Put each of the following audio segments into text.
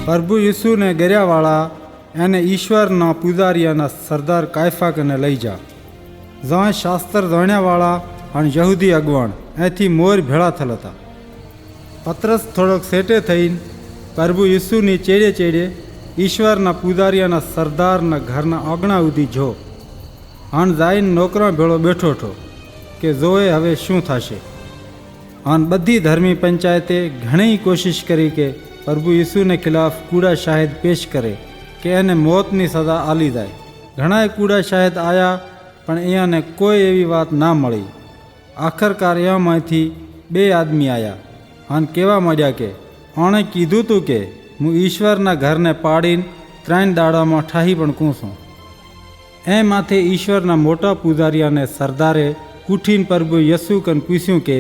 પ્રભુ યીશુને ગર્યાવાળા એને ઈશ્વરના પૂજારીઓના સરદાર કાયફા કને લઈ જા. જ્યાં શાસ્ત્ર જાણ્યાવાળા અને યહૂદી અગવણ એથી મોર ભેળા થયેલ હતા. પતરસ થોડોક સેટે થઈને પ્રભુ યીશુની ચેડે ચેડે ઈશ્વરના પૂજારીઓના સરદારના ઘરના આંગણા સુધી જો અને જઈને નોકરા ભેળો બેઠો હતો કે જોએ હવે શું થશે. અને બધી ધર્મી પંચાયતે ઘણી કોશિશ કરી કે પ્રભુ યીશુને ખિલાફ કૂડા શાહિદ પેશ કરે કે એને મોતની સજા આલી જાય. ઘણાએ કૂડા શાહિદ આવ્યા પણ અહીંયાને કોઈ એવી વાત ના મળી. આખરકાર એમાંથી 2 આદમી આવ્યા અને કહેવા માંડ્યા કે આણે કીધું તું કે હું ઈશ્વરના ઘરને પાડીને 3 દાડામાં ઠાહી પણ કૂંસું. એમાંથી ઈશ્વરના મોટા પૂજારી અને સરદારે ઉઠીને પ્રભુ યસુ કને પૂછ્યું કે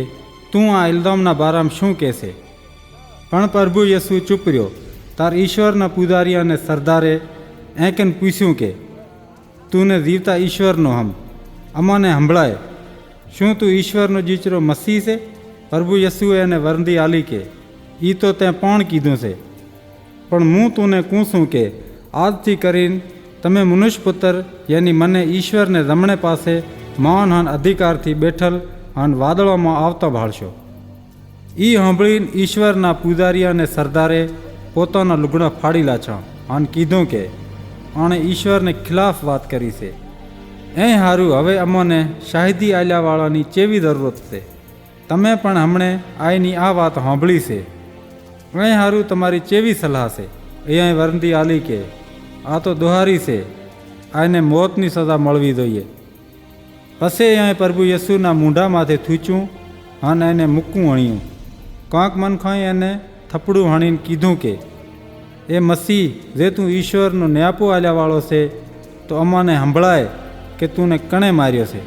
તું આ ઇલ્ઝામના બારામાં શું કહેશે? પણ પ્રભુ યસુ ચૂપ રહ્યો. તાર ઈશ્વરના પૂજારી અને સરદારે કને પૂછ્યું કે તુંને જીવતા ઈશ્વરનો અમને સંભળાય, શું તું ઈશ્વરનો જીચરો મસીહ છે? પ્રભુ યસુએ એને વરંદી આલી કે એ તો તે પણ કીધું છે, પણ હું તુને કહું છું કે આજથી કરીને તમે મનુષ્યપુત્ર યાની મને ઈશ્વરને રમણે પાસે માન અને અધિકારથી બેઠલ અને વાદળોમાં આવતા ભાળશો. એ સાંભળીને ઈશ્વરના પૂજારી અને સરદારે પોતાના લુગડા ફાડી લાછા અને કીધું કે આણે ઈશ્વરને ખિલાફ વાત કરી છે. સારું, હવે અમને શાહિદી આલ્યાવાળાની ચેવી જરૂરત છે? તમે પણ હમણે આઈની આ વાત સાંભળી છે. સારું, તમારી ચેવી સલાહ છે? અહીંયા વરંદી આલી કે આ તો દોહારી છે, આને મોતની સજા મળવી જોઈએ. પછી અહીંયા પ્રભુ યસુના મૂંઢામાંથી થૂચ્યું અને એને મૂકવું હણ્યું. કાંક મનખાએ એને થપડું હણીને કીધું કે એ મસીહ જે તું ઈશ્વરનો ન્યાપો આલ્યાવાળો છે તો અમને સંભળાય કે તુંને કણે માર્યો છે.